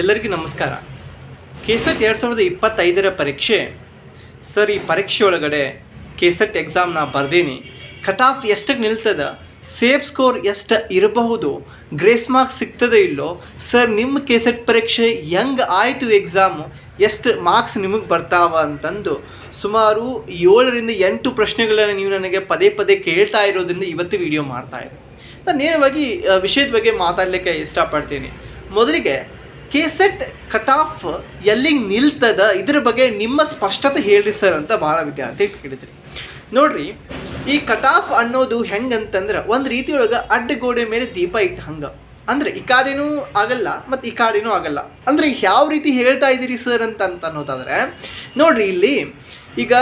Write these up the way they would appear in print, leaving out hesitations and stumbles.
ಎಲ್ಲರಿಗೂ ನಮಸ್ಕಾರ. ಕೆಸೆಟ್ 2025 ಪರೀಕ್ಷೆ ಸರ್. ಈ ಪರೀಕ್ಷೆ ಒಳಗಡೆ ಕೆಸೆಟ್ ಎಕ್ಸಾಮ್ನ ಬರ್ದೀನಿ. ಕಟ್ ಆಫ್ ಎಷ್ಟಕ್ಕೆ ನಿಲ್ತದೆ, ಸೇಫ್ ಸ್ಕೋರ್ ಎಷ್ಟು ಇರಬಹುದು, ಗ್ರೇಸ್ ಮಾರ್ಕ್ಸ್ ಸಿಗ್ತದೆ ಇಲ್ಲೋ ಸರ್, ನಿಮ್ಮ ಕೆಸೆಟ್ ಪರೀಕ್ಷೆ ಹೆಂಗೆ ಆಯಿತು, ಎಕ್ಸಾಮು ಎಷ್ಟು ಮಾರ್ಕ್ಸ್ ನಿಮಗೆ ಬರ್ತಾವ ಅಂತಂದು ಸುಮಾರು 7ರಿಂದ 8 ಪ್ರಶ್ನೆಗಳನ್ನು ನೀವು ನನಗೆ ಪದೇ ಪದೇ ಕೇಳ್ತಾ ಇರೋದ್ರಿಂದ ಇವತ್ತು ವಿಡಿಯೋ ಮಾಡ್ತಾಯಿದ್ದೀನಿ. ನಾನು ನೇರವಾಗಿ ವಿಷಯದ ಬಗ್ಗೆ ಮಾತಾಡಲಿಕ್ಕೆ ಇಷ್ಟಪಡ್ತೀನಿ. ಮೊದಲಿಗೆ ಕೆಸೆಟ್ ಕಟ್ ಆಫ್ ಎಲ್ಲಿಗೆ ನಿಲ್ತದ ಇದ್ರ ಬಗ್ಗೆ ನಿಮ್ಮ ಸ್ಪಷ್ಟತೆ ಹೇಳ್ರಿ ಸರ್ ಅಂತ ಭಾಳ ವಿದ್ಯಾರ್ಥಿ ಕೇಳಿದ್ರಿ. ನೋಡ್ರಿ, ಈ ಕಟ್ ಆಫ್ ಅನ್ನೋದು ಹೆಂಗಂತಂದ್ರೆ ಒಂದು ರೀತಿಯೊಳಗೆ ಅಡ್ಡಗೋಡೆ ಮೇಲೆ ದೀಪ ಇಟ್ಟು ಹಂಗೆ, ಅಂದರೆ ಈ ಕಾಡಿನೂ ಆಗಲ್ಲ ಮತ್ತು ಈ ಕಾಡಿನೂ ಆಗಲ್ಲ. ಅಂದರೆ ಯಾವ ರೀತಿ ಹೇಳ್ತಾ ಇದ್ದೀರಿ ಸರ್ ಅಂತ ಅನ್ನೋದಾದರೆ ನೋಡ್ರಿ, ಇಲ್ಲಿ ಈಗ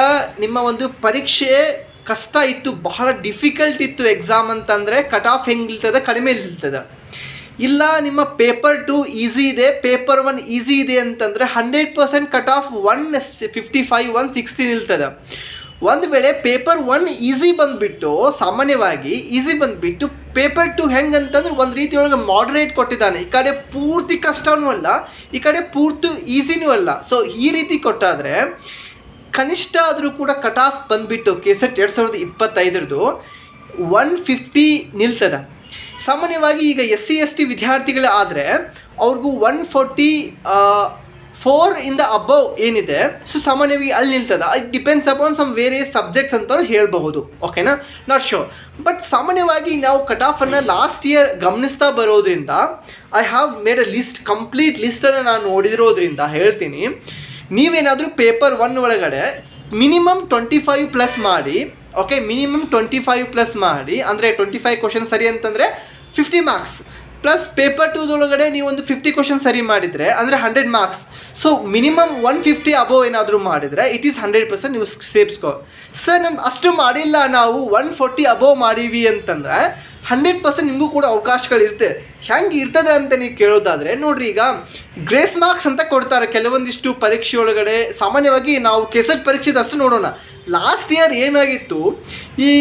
ನಿಮ್ಮ ಒಂದು ಪರೀಕ್ಷೆ ಕಷ್ಟ ಇತ್ತು, ಬಹಳ ಡಿಫಿಕಲ್ಟ್ ಇತ್ತು ಎಕ್ಸಾಮ್ ಅಂತಂದರೆ ಕಟ್ ಆಫ್ ಹೆಂಗೆ ನಿಲ್ತದೆ, ಕಡಿಮೆ ನಿಲ್ತದೆ. ಇಲ್ಲ ನಿಮ್ಮ ಪೇಪರ್ 2 ಈಸಿ ಇದೆ, ಪೇಪರ್ 1 ಈಸಿ ಇದೆ ಅಂತಂದರೆ 100% ಕಟ್ ಆಫ್ 155 160 ನಿಲ್ತದೆ. ಒಂದು ವೇಳೆ ಪೇಪರ್ 1 ಈಸಿ ಬಂದುಬಿಟ್ಟು, ಸಾಮಾನ್ಯವಾಗಿ ಈಸಿ ಬಂದುಬಿಟ್ಟು ಪೇಪರ್ 2 ಹೆಂಗಂತಂದ್ರೆ ಒಂದು ರೀತಿಯೊಳಗೆ ಮಾಡ್ರೇಟ್ ಕೊಟ್ಟಿದ್ದಾನೆ. ಈ ಕಡೆ ಪೂರ್ತಿ ಕಷ್ಟವೂ ಅಲ್ಲ, ಈ ಕಡೆ ಪೂರ್ತಿ ಈಸಿನೂ ಅಲ್ಲ. ಸೊ ಈ ರೀತಿ ಕೊಟ್ಟಾದರೆ ಕನಿಷ್ಠ ಆದರೂ ಕೂಡ ಕಟ್ ಆಫ್ ಬಂದುಬಿಟ್ಟು ಕೆಸೆಟ್ 2025 150 ನಿಲ್ತದೆ. ಸಾಮಾನ್ಯವಾಗಿ ಈಗ SC/ST ವಿದ್ಯಾರ್ಥಿಗಳು ಆದರೆ ಅವ್ರಿಗೂ 144 ಇಂದ ಅಬವ್ ಏನಿದೆ, ಸೊ ಸಾಮಾನ್ಯವಾಗಿ ಅಲ್ಲಿ ನಿಲ್ತದೆ. It depends upon some various subjects ಅಂತ ಹೇಳಬಹುದು. ಓಕೆನಾ, ನಾಟ್ ಶೋರ್. ಬಟ್ ಸಾಮಾನ್ಯವಾಗಿ ನಾವು ಕಟ್ ಆಫನ್ನು ಲಾಸ್ಟ್ ಇಯರ್ ಗಮನಿಸ್ತಾ ಬರೋದ್ರಿಂದ I have made a list, complete ಲಿಸ್ಟನ್ನು ನಾನು ನೋಡಿರೋದ್ರಿಂದ ಹೇಳ್ತೀನಿ. ನೀವೇನಾದರೂ ಪೇಪರ್ 1 ಒಳಗಡೆ ಮಿನಿಮಮ್ 25 ಪ್ಲಸ್ ಮಾಡಿ, ಓಕೆ, ಮಿನಿಮಮ್ 25 ಪ್ಲಸ್ ಮಾಡಿ, ಅಂದರೆ 25 ಕ್ವಶನ್ ಸರಿ ಅಂತಂದರೆ 50 ಮಾರ್ಕ್ಸ್, ಪ್ಲಸ್ ಪೇಪರ್ 2 ನೀವು ಒಂದು 50 ಕ್ವಶನ್ ಸರಿ ಮಾಡಿದರೆ ಅಂದರೆ 100 ಮಾರ್ಕ್ಸ್. ಸೊ ಮಿನಿಮಮ್ 150 ಅಬೋವ್ ಏನಾದರೂ ಮಾಡಿದರೆ ಇಟ್ ಈಸ್ 100% ನೀವು ಸೇಫ್ ಸ್ಕೋರ್. ಸರ್ ನಮ್ದು ಅಷ್ಟು ಮಾಡಿಲ್ಲ, ನಾವು 140 ಅಬೋವ್ ಮಾಡೀವಿ ಅಂತಂದರೆ 100% ನಿಮಗೂ ಕೂಡ ಅವಕಾಶಗಳಿರುತ್ತೆ. ಹೆಂಗೆ ಇರ್ತದೆ ಅಂತ ನೀವು ಕೇಳೋದಾದರೆ ನೋಡಿರಿ, ಈಗ ಗ್ರೇಸ್ ಮಾರ್ಕ್ಸ್ ಅಂತ ಕೊಡ್ತಾರೆ ಕೆಲವೊಂದಿಷ್ಟು ಪರೀಕ್ಷೆ ಒಳಗಡೆ. ಸಾಮಾನ್ಯವಾಗಿ ನಾವು ಕೆಸೆಟ್ ಪರೀಕ್ಷೆದು ಅಷ್ಟು ನೋಡೋಣ. ಲಾಸ್ಟ್ ಇಯರ್ ಏನಾಗಿತ್ತು, ಈ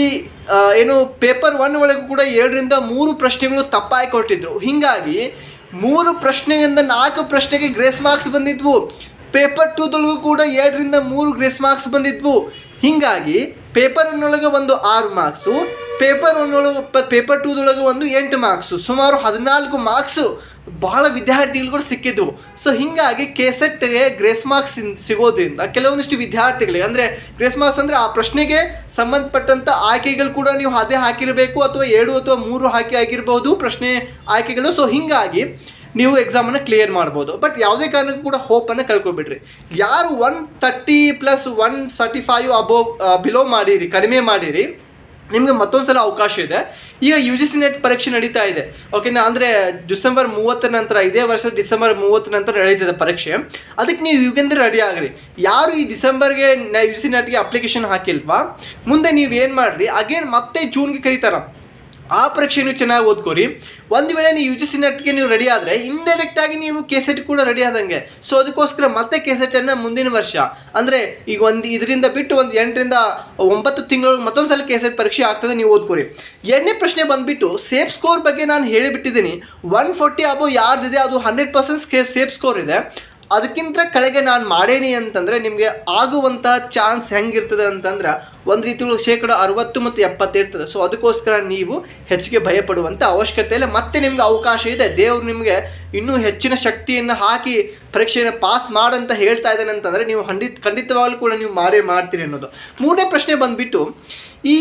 ಏನು ಪೇಪರ್ 1 ಒಳಗೂ ಕೂಡ 2ರಿಂದ 3 ಪ್ರಶ್ನೆಗಳು ತಪ್ಪಾಗಿ ಕೊಟ್ಟಿದ್ರು. ಹೀಗಾಗಿ 3 ಪ್ರಶ್ನೆಯಿಂದ 4 ಪ್ರಶ್ನೆಗೆ ಗ್ರೇಸ್ ಮಾರ್ಕ್ಸ್ ಬಂದಿದ್ವು. ಪೇಪರ್ 2 ಕೂಡ 2ರಿಂದ 3 ಗ್ರೇಸ್ ಮಾರ್ಕ್ಸ್ ಬಂದಿದ್ವು. ಹೀಗಾಗಿ ಪೇಪರ್ 1 ಒಂದು 6 ಮಾರ್ಕ್ಸು, ಪೇಪರ್ 2 ಒಂದು 8 ಮಾರ್ಕ್ಸು, ಸುಮಾರು 14 ಮಾರ್ಕ್ಸು ಬಹಳ ವಿದ್ಯಾರ್ಥಿಗಳು ಕೂಡ ಸಿಕ್ಕಿದ್ವು. ಸೊ ಹೀಗಾಗಿ ಕೆಸೆಟ್ಗೆ ಗ್ರೇಸ್ ಮಾರ್ಕ್ಸ್ ಸಿಗೋದ್ರಿಂದ ಕೆಲವೊಂದಿಷ್ಟು ವಿದ್ಯಾರ್ಥಿಗಳಿಗೆ, ಅಂದರೆ ಗ್ರೇಸ್ ಮಾರ್ಕ್ಸ್ ಅಂದರೆ ಆ ಪ್ರಶ್ನೆಗೆ ಸಂಬಂಧಪಟ್ಟಂಥ ಆಯ್ಕೆಗಳು ಕೂಡ ನೀವು ಅದೇ ಹಾಕಿರಬೇಕು, ಅಥವಾ 2 ಅಥವಾ 3 ಆಗಿರ್ಬೋದು ಪ್ರಶ್ನೆ ಆಯ್ಕೆಗಳು. ಸೊ ಹೀಗಾಗಿ ನೀವು ಎಕ್ಸಾಮನ್ನು ಕ್ಲಿಯರ್ ಮಾಡ್ಬೋದು. ಬಟ್ ಯಾವುದೇ ಕಾರಣಕ್ಕೂ ಕೂಡ ಹೋಪನ್ನು ಕಳ್ಕೊಬಿಡ್ರಿ. ಯಾರು 130 ಪ್ಲಸ್ 135 ಅಬೋವ್ ಬಿಲೋ ಮಾಡಿರಿ, ಕಡಿಮೆ ಮಾಡಿರಿ, ನಿಮಗೆ ಮತ್ತೊಂದು ಸಲ ಅವಕಾಶ ಇದೆ. ಈಗ UGC ನೆಟ್ ಪರೀಕ್ಷೆ ನಡೀತಾ ಇದೆ, ಓಕೆನಾ, ಅಂದರೆ ಡಿಸೆಂಬರ್ 30 ನಂತರ, ಇದೇ ವರ್ಷ ಡಿಸೆಂಬರ್ 30 ನಂತರ ನಡೀತಿದೆ ಪರೀಕ್ಷೆ. ಅದಕ್ಕೆ ನೀವು ಈಗಿಂದ ರೆಡಿ ಆಗಿರಿ. ಯಾರು ಈ ಡಿಸೆಂಬರ್ಗೆ UGC ನೆಟ್ಗೆ ಅಪ್ಲಿಕೇಶನ್ ಹಾಕಿಲ್ವಾ, ಮುಂದೆ ನೀವು ಏನು ಮಾಡಿರಿ, ಅಗೇನ್ ಮತ್ತೆ ಜೂನ್ಗೆ ಕರೀತಾರ, ಆ ಪರೀಕ್ಷೆಯನ್ನು ಚೆನ್ನಾಗಿ ಓದ್ಕೋರಿ. ಒಂದು ವೇಳೆ ನೀವು UGC ನೆಟ್ಗೆ ನೀವು ರೆಡಿ ಆದರೆ ಇಂಡೈರೆಕ್ಟಾಗಿ ನೀವು ಕೆಸೆಟ್ ಕೂಡ ರೆಡಿ ಆದಂಗೆ. ಸೊ ಅದಕ್ಕೋಸ್ಕರ ಮತ್ತೆ ಕೆಸೆಟನ್ನು ಮುಂದಿನ ವರ್ಷ, ಅಂದರೆ ಈಗ ಇದರಿಂದ ಬಿಟ್ಟು ಒಂದು 8ರಿಂದ 9 ತಿಂಗಳು ಮತ್ತೊಂದು ಸಲ ಕೆಸೆಟ್ ಪರೀಕ್ಷೆ ಆಗ್ತದೆ, ನೀವು ಓದ್ಕೋರಿ. 2ನೇ ಪ್ರಶ್ನೆ ಬಂದುಬಿಟ್ಟು ಸೇಫ್ ಸ್ಕೋರ್ ಬಗ್ಗೆ ನಾನು ಹೇಳಿಬಿಟ್ಟಿದ್ದೀನಿ. 140 ಅಬೋವ್ ಯಾರ್ದಿದೆ ಅದು 100% ಸೇಫ್ ಸ್ಕೋರ್ ಇದೆ. ಅದಕ್ಕಿಂತ ಕೆಳಗೆ ನಾನು ಮಾಡೇನಿ ಅಂತಂದರೆ ನಿಮಗೆ ಆಗುವಂತಹ ಚಾನ್ಸ್ ಹೆಂಗಿರ್ತದೆ ಅಂತಂದ್ರೆ ಒಂದು ರೀತಿ 60% ಮತ್ತು 70 ಇರ್ತದೆ. ಸೊ ಅದಕ್ಕೋಸ್ಕರ ನೀವು ಹೆಚ್ಚಿಗೆ ಭಯಪಡುವಂಥ ಅವಶ್ಯಕತೆ ಇಲ್ಲ. ಮತ್ತೆ ನಿಮ್ಗೆ ಅವಕಾಶ ಇದೆ, ದೇವರು ನಿಮಗೆ ಇನ್ನೂ ಹೆಚ್ಚಿನ ಶಕ್ತಿಯನ್ನು ಹಾಕಿ ಪರೀಕ್ಷೆಯನ್ನು ಪಾಸ್ ಮಾಡಂತ ಹೇಳ್ತಾ ಇದ್ದಾನೆ ಅಂತಂದರೆ ನೀವು ಖಂಡಿತವಾಗಲೂ ಕೂಡ ನೀವು ಮಾಡ್ತೀರಿ ಅನ್ನೋದು. 3ನೇ ಪ್ರಶ್ನೆ ಬಂದುಬಿಟ್ಟು, ಈ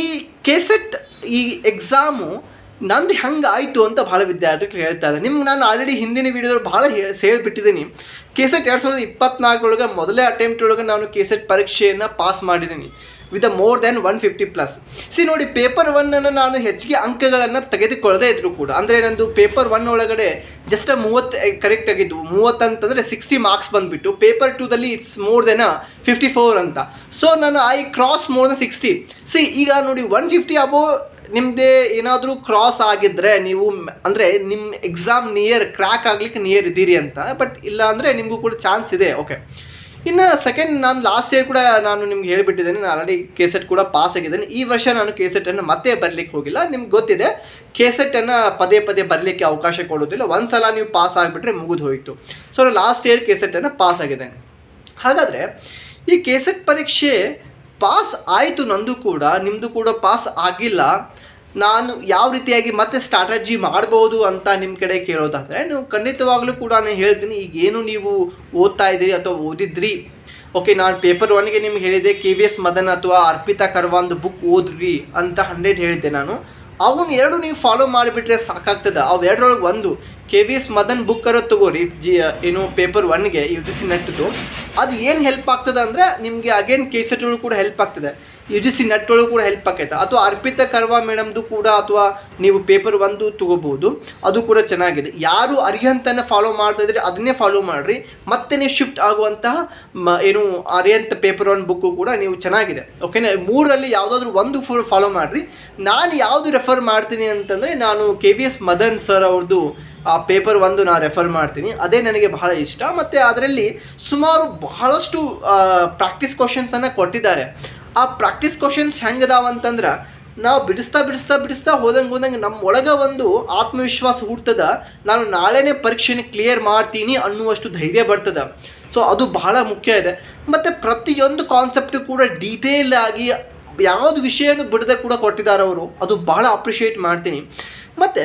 ಕೆಸೆಟ್ ಈ ಎಕ್ಸಾಮು ನಂದು ಹೆಂಗೆ ಆಯಿತು ಅಂತ ಭಾಳ ವಿದ್ಯಾರ್ಥಿಗಳು ಹೇಳ್ತಾ ಇದ್ದಾರೆ. ನಿಮ್ಗೆ ನಾನು ಆಲ್ರೆಡಿ ಹಿಂದಿನ ವೀಡಿಯೋದಲ್ಲಿ ಭಾಳ ಹೇಳ್ಬಿಟ್ಟಿದ್ದೀನಿ. ಕೆಸೆಟ್ 2024 ಮೊದಲೇ ಅಟೆಂಪ್ಟ್ ಒಳಗೆ ನಾನು ಕೆಸೆಟ್ ಪರೀಕ್ಷೆಯನ್ನು ಪಾಸ್ ಮಾಡಿದ್ದೀನಿ ವಿತ್ ಮೋರ್ ದ್ಯಾನ್ 150 ಪ್ಲಸ್. ನೋಡಿ, ಪೇಪರ್ 1 ನಾನು ಹೆಚ್ಚಿಗೆ ಅಂಕಗಳನ್ನು ತೆಗೆದುಕೊಳ್ಳದೇ ಇದ್ರು ಕೂಡ, ಅಂದರೆ ನಂದು ಪೇಪರ್ 1 ಒಳಗಡೆ ಜಸ್ಟ್ 30 ಕರೆಕ್ಟ್ ಆಗಿದ್ವು. 30 ಅಂತಂದರೆ 60 ಮಾರ್ಕ್ಸ್ ಬಂದುಬಿಟ್ಟು, ಪೇಪರ್ 2 ಇಟ್ಸ್ ಮೋರ್ ದೆನ್ 54 ಅಂತ. ಸೊ ನಾನು ಐ ಕ್ರಾಸ್ ಮೋರ್ ದೆನ್ 60. ಈಗ ನೋಡಿ, 150 ಅಬೋವ್ ನಿಮ್ಮದೇ ಏನಾದರೂ ಕ್ರಾಸ್ ಆಗಿದ್ದರೆ ನೀವು, ಅಂದರೆ ನಿಮ್ಮ ಎಕ್ಸಾಮ್ ಕ್ರ್ಯಾಕ್ ಆಗಲಿಕ್ಕೆ ನಿಯರ್ ಇದ್ದೀರಿ ಅಂತ. ಬಟ್ ಇಲ್ಲ ಅಂದರೆ ನಿಮಗೂ ಕೂಡ ಚಾನ್ಸ್ ಇದೆ. ಓಕೆ, ಇನ್ನು ಸೆಕೆಂಡ್, ನಾನು ಲಾಸ್ಟ್ ಇಯರ್ ಕೂಡ ನಾನು ನಿಮ್ಗೆ ಹೇಳಿಬಿಟ್ಟಿದ್ದೇನೆ, ನಾನು ಆಲ್ರೆಡಿ KCET ಕೂಡ ಪಾಸ್ ಆಗಿದ್ದೇನೆ. ಈ ವರ್ಷ ನಾನು KCET ಮತ್ತೆ ಬರಲಿಕ್ಕೆ ಹೋಗಿಲ್ಲ. ನಿಮ್ಗೆ ಗೊತ್ತಿದೆ KCET ಪದೇ ಪದೇ ಬರಲಿಕ್ಕೆ ಅವಕಾಶ ಕೊಡೋದಿಲ್ಲ. ಒಂದ್ಸಲ ನೀವು ಪಾಸ್ ಆಗಿಬಿಟ್ರೆ ಮುಗಿದು ಹೋಯಿತು. ಸೊ ನಾನು ಲಾಸ್ಟ್ ಇಯರ್ KCET ಪಾಸ್ ಆಗಿದ್ದೇನೆ. ಹಾಗಾದರೆ ಈ KCET ಪರೀಕ್ಷೆ ಪಾಸ್ ಆಯಿತು, ನಂದು ಕೂಡ ನಿಮ್ಮದು ಕೂಡ ಪಾಸ್ ಆಗಿಲ್ಲ. ನಾನು ಯಾವ ರೀತಿಯಾಗಿ ಮತ್ತೆ ಸ್ಟ್ರಾಟಜಿ ಮಾಡ್ಬೋದು ಅಂತ ನಿಮ್ಮ ಕಡೆ ಕೇಳೋದಾದರೆ, ನೀವು ಖಂಡಿತವಾಗ್ಲೂ ಕೂಡ ನಾನು ಹೇಳ್ತೀನಿ, ಈಗೇನು ನೀವು ಓದ್ತಾ ಇದ್ದೀರಿ ಅಥವಾ ಓದಿದ್ರಿ, ಓಕೆ, ನಾನು ಪೇಪರ್ 1ಗೆ ನಿಮ್ಗೆ ಹೇಳಿದೆ KVS ಮದನ್ ಅಥವಾ ಅರ್ಪಿತಾ ಕರ್ವಾಂದು ಬುಕ್ ಓದ್ರಿ ಅಂತ 100 ಹೇಳಿದ್ದೆ ನಾನು. ಅವನ್ನ ಎರಡು ನೀವು ಫಾಲೋ ಮಾಡಿಬಿಟ್ರೆ ಸಾಕಾಗ್ತದೆ. ಅವು ಎರಡರೊಳಗೆ ಒಂದು KVS ಮದನ್ ಬುಕ್ ತಗೋರಿ, ಏನು ಪೇಪರ್ 1ಗೆ UGC ನೆಟ್ದು. ಅದು ಏನು ಹೆಲ್ಪ್ ಆಗ್ತದೆ ಅಂದರೆ ನಿಮಗೆ ಅಗೇನ್ KCET ಒಳಗೆ ಕೂಡ ಹೆಲ್ಪ್ ಆಗ್ತದೆ, UGC ನೆಟ್ ಒಳಗೆ ಕೂಡ ಹೆಲ್ಪ್ ಆಗೈತೆ. ಅಥವಾ ಅರ್ಪಿತಾ ಕರ್ವಾ ಮೇಡಮ್ದು ಕೂಡ ಅಥವಾ ನೀವು ಪೇಪರ್ 1 ತಗೋಬಹುದು, ಅದು ಕೂಡ ಚೆನ್ನಾಗಿದೆ. ಯಾರು ಅರಿಹಂತನ ಫಾಲೋ ಮಾಡ್ತಾ ಇದ್ರೆ ಅದನ್ನೇ ಫಾಲೋ ಮಾಡಿರಿ. ಮತ್ತೆ ನೀವು ಶಿಫ್ಟ್ ಆಗುವಂತಹ ಏನು ಅರಿಹಂತ ಪೇಪರ್ 1 ಬುಕ್ಕು ಕೂಡ ನೀವು ಚೆನ್ನಾಗಿದೆ. ಓಕೆನಾ, 3ರಲ್ಲಿ ಯಾವುದಾದ್ರೂ ಒಂದು ಫಾಲೋ ಮಾಡಿರಿ. ನಾನು ಯಾವುದು ರೆಫರ್ ಮಾಡ್ತೀನಿ ಅಂತಂದರೆ, ನಾನು KVS ಮದನ್ ಸರ್ ಅವ್ರದ್ದು ಆ ಪೇಪರ್ 1 ನಾನು ರೆಫರ್ ಮಾಡ್ತೀನಿ. ಅದೇ ನನಗೆ ಬಹಳ ಇಷ್ಟ. ಮತ್ತು ಅದರಲ್ಲಿ ಸುಮಾರು ಬಹಳಷ್ಟು ಪ್ರಾಕ್ಟೀಸ್ ಕ್ವಶನ್ಸನ್ನು ಕೊಟ್ಟಿದ್ದಾರೆ. ಆ ಪ್ರಾಕ್ಟೀಸ್ ಕ್ವಶನ್ಸ್ ಹೆಂಗದಾವಂತಂದ್ರೆ, ನಾವು ಬಿಡಿಸ್ತಾ ಹೋದಂಗೆ ನಮ್ಮ ಒಳಗೆ ಒಂದು ಆತ್ಮವಿಶ್ವಾಸ ಹುಡ್ತದ, ನಾನು ನಾಳೆನೇ ಪರೀಕ್ಷೆನ ಕ್ಲಿಯರ್ ಮಾಡ್ತೀನಿ ಅನ್ನುವಷ್ಟು ಧೈರ್ಯ ಬರ್ತದೆ. ಸೊ ಅದು ಬಹಳ ಮುಖ್ಯ ಇದೆ. ಮತ್ತು ಪ್ರತಿಯೊಂದು ಕಾನ್ಸೆಪ್ಟು ಕೂಡ ಡೀಟೇಲ್ ಆಗಿ ಯಾವುದು ವಿಷಯನೂ ಬಿಡದೆ ಕೂಡ ಕೊಟ್ಟಿದ್ದಾರೆ ಅವರು. ಅದು ಬಹಳ ಅಪ್ರಿಷಿಯೇಟ್ ಮಾಡ್ತೀನಿ. ಮತ್ತು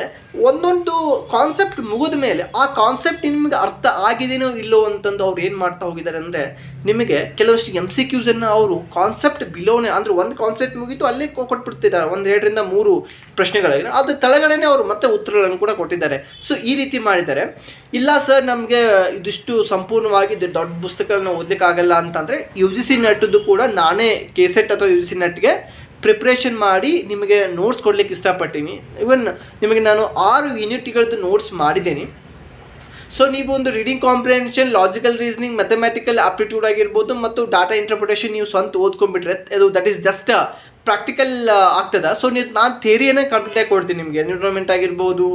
ಒಂದೊಂದು ಕಾನ್ಸೆಪ್ಟ್ ಮುಗಿದ ಮೇಲೆ ಆ ಕಾನ್ಸೆಪ್ಟ್ ನಿಮಗೆ ಅರ್ಥ ಆಗಿದೆಯೋ ಇಲ್ಲೋ ಅಂತಂದು ಅವ್ರು ಏನು ಮಾಡ್ತಾ ಹೋಗಿದ್ದಾರೆ ಅಂದರೆ, ನಿಮಗೆ ಕೆಲವಷ್ಟು MCQs ಅವರು ಕಾನ್ಸೆಪ್ಟ್ ಬಿಲೋನೆ, ಅಂದರೆ ಒಂದು ಕಾನ್ಸೆಪ್ಟ್ ಮುಗಿತು ಅಲ್ಲೇ ಕೊಟ್ಬಿಡ್ತಿದ್ದಾರೆ, 1-2 ರಿಂದ 3 ಪ್ರಶ್ನೆಗಳಿಗೆ. ಅದು ತೆಳಗಡೆನೇ ಅವರು ಮತ್ತೆ ಉತ್ತರಗಳನ್ನು ಕೂಡ ಕೊಟ್ಟಿದ್ದಾರೆ. ಸೊ ಈ ರೀತಿ ಮಾಡಿದ್ದಾರೆ. ಇಲ್ಲ ಸರ್, ನಮಗೆ ಇದಿಷ್ಟು ಸಂಪೂರ್ಣವಾಗಿ ದೊಡ್ಡ ಪುಸ್ತಕಗಳನ್ನ ಓದಲಿಕ್ಕಾಗಲ್ಲ ಅಂತಂದರೆ, UGC ನೆಟ್ದು ಕೂಡ ನಾನೇ KCET ಅಥವಾ UGC ನೆಟ್ಗೆ ಪ್ರಿಪ್ರೇಷನ್ ಮಾಡಿ ನಿಮಗೆ ನೋಟ್ಸ್ ಕೊಡ್ಲಿಕ್ಕೆ ಇಷ್ಟಪಡ್ತೀನಿ. ಇವನ್ ನಿಮಗೆ ನಾನು 6 ಯೂನಿಟ್ಗಳದ್ದು ನೋಟ್ಸ್ ಮಾಡಿದ್ದೇನೆ. ಸೊ ನೀವು ಒಂದು reading comprehension, logical reasoning, mathematical aptitude ಆಗಿರ್ಬೋದು ಮತ್ತು ಡಾಟಾ ಇಂಟರ್ಪ್ರಿಟೇಷನ್ ನೀವು ಸ್ವಂತ ಓದ್ಕೊಂಡ್ಬಿಟ್ರೆ ಅದು ದಟ್ ಈಸ್ ಜಸ್ಟ್ ಪ್ರಾಕ್ಟಿಕಲ್ ಆಗ್ತದೆ. ಸೊ ನಾನು ಥಿಯರಿಯನ್ನು ಕಂಪ್ಲೀಟಾಗಿ ಕೊಡ್ತೀನಿ ನಿಮಗೆ. ಎನ್ವಿರಾನ್ಮೆಂಟ್ ಆಗಿರ್ಬೋದು,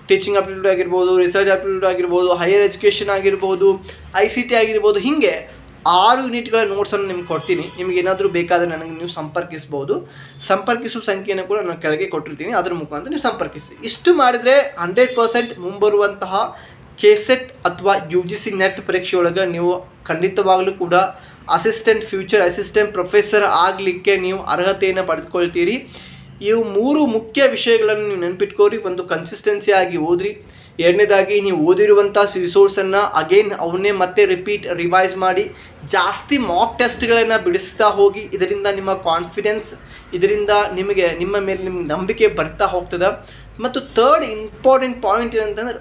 ಟೀಚಿಂಗ್ ಆಪ್ಟಿಟ್ಯೂಡ್ ಆಗಿರ್ಬೋದು, ರಿಸರ್ಚ್ ಆಪ್ಟಿಟ್ಯೂಡ್ ಆಗಿರ್ಬೋದು, ಹೈಯರ್ ಎಜುಕೇಷನ್ ಆಗಿರ್ಬೋದು, ICT ಆಗಿರ್ಬೋದು, ಹೀಗೆ 6 ಯೂನಿಟ್ಗಳ ನೋಟ್ಸನ್ನು ನಿಮ್ಗೆ ಕೊಡ್ತೀನಿ. ನಿಮ್ಗೆ ಏನಾದರೂ ಬೇಕಾದರೆ ನನಗೆ ನೀವು ಸಂಪರ್ಕಿಸುವ ಸಂಖ್ಯೆಯನ್ನು ಕೂಡ ನಾನು ಕೆಳಗೆ ಕೊಟ್ಟಿರ್ತೀನಿ, ಅದರ ಮುಖಾಂತರ ನೀವು ಸಂಪರ್ಕಿಸಿ. ಇಷ್ಟು ಮಾಡಿದರೆ 100% ಮುಂಬರುವಂತಹ KCET ಅಥವಾ UGC ನೆಟ್ ಪರೀಕ್ಷೆಯೊಳಗೆ ನೀವು ಖಂಡಿತವಾಗಲೂ ಕೂಡ ಫ್ಯೂಚರ್ ಅಸಿಸ್ಟೆಂಟ್ ಪ್ರೊಫೆಸರ್ ಆಗಲಿಕ್ಕೆ ನೀವು ಅರ್ಹತೆಯನ್ನು ಪಡೆದುಕೊಳ್ತೀರಿ. ಇವು 3 ಮುಖ್ಯ ವಿಷಯಗಳನ್ನು ನೀವು ನೆನಪಿಟ್ಕೋರಿ. ಒಂದು, ಕನ್ಸಿಸ್ಟೆನ್ಸಿ ಆಗಿ ಓದ್ರಿ. ಎರಡನೇದಾಗಿ, ನೀವು ಓದಿರುವಂಥ ರಿಸೋರ್ಸನ್ನು ಅಗೇನ್ ಅವನ್ನೇ ಮತ್ತೆ ರಿವೈಸ್ ಮಾಡಿ. ಜಾಸ್ತಿ ಮಾಕ್ ಟೆಸ್ಟ್ಗಳನ್ನು ಬಿಡಿಸ್ತಾ ಹೋಗಿ. ಇದರಿಂದ ನಿಮ್ಮ ಕಾನ್ಫಿಡೆನ್ಸ್, ಇದರಿಂದ ನಿಮ್ಮ ಮೇಲೆ ನಿಮ್ಗೆ ನಂಬಿಕೆ ಬರ್ತಾ ಹೋಗ್ತದೆ. ಮತ್ತು ಥರ್ಡ್ ಇಂಪಾರ್ಟೆಂಟ್ ಪಾಯಿಂಟ್ ಏನಂತಂದ್ರೆ,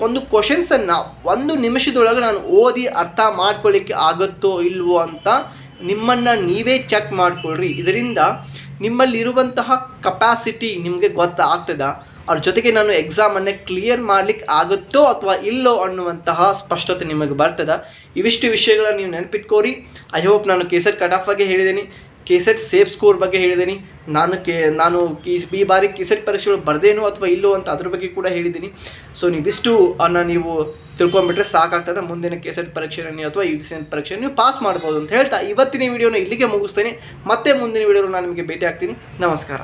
ಒಂದು ಕ್ವಶನ್ಸನ್ನು 1 ನಿಮಿಷದೊಳಗೆ ನಾನು ಓದಿ ಅರ್ಥ ಮಾಡ್ಕೊಳ್ಳಿಕ್ಕೆ ಆಗುತ್ತೋ ಇಲ್ವೋ ಅಂತ ನಿಮ್ಮನ್ನು ನೀವೇ ಚೆಕ್ ಮಾಡಿಕೊಳ್ಳ್ರಿ. ಇದರಿಂದ ನಿಮ್ಮಲ್ಲಿರುವಂತಹ ಕೆಪಾಸಿಟಿ ನಿಮಗೆ ಗೊತ್ತಾಗ್ತದ. ಅವ್ರ ಜೊತೆಗೆ ನಾನು ಎಕ್ಸಾಮನ್ನು ಕ್ಲಿಯರ್ ಮಾಡಲಿಕ್ಕೆ ಆಗುತ್ತೋ ಅಥವಾ ಇಲ್ಲೋ ಅನ್ನುವಂತಹ ಸ್ಪಷ್ಟತೆ ನಿಮಗೆ ಬರ್ತದೆ. ಇವಿಷ್ಟು ವಿಷಯಗಳನ್ನು ನೀವು ನೆನಪಿಟ್ಕೋರಿ. ಐ ಹೋಪ್ ನಾನು KCET ಕಟ್ ಆಫ್ ಬಗ್ಗೆ ಹೇಳಿದ್ದೀನಿ, KCET ಸೇಫ್ ಸ್ಕೋರ್ ಬಗ್ಗೆ ಹೇಳಿದ್ದೀನಿ. ನಾನು ಈ ಬಾರಿ KCET ಪರೀಕ್ಷೆಗಳು ಬರ್ದೇನೋ ಅಥವಾ ಇಲ್ಲೋ ಅಂತ ಅದ್ರ ಬಗ್ಗೆ ಕೂಡ ಹೇಳಿದ್ದೀನಿ. ಸೊ ನೀವಿಷ್ಟು ನೀವು ತಿಳ್ಕೊಂಡ್ಬಿಟ್ರೆ ಸಾಕಾಗ್ತದೆ. ಮುಂದಿನ KCET ಪರೀಕ್ಷೆಯನ್ನು ಅಥವಾ UGC ಪರೀಕ್ಷೆ ನೀವು ಪಾಸ್ ಮಾಡ್ಬೋದು ಅಂತ ಹೇಳ್ತಾ ಇವತ್ತಿನ ವಿಡಿಯೋನ ಇಲ್ಲಿಗೆ ಮುಗಿಸ್ತೇನೆ. ಮತ್ತೆ ಮುಂದಿನ ವಿಡಿಯೋలో ನಾನು ನಿಮಗೆ ಭೇಟಿ ಆಗ್ತೀನಿ. ನಮಸ್ಕಾರ.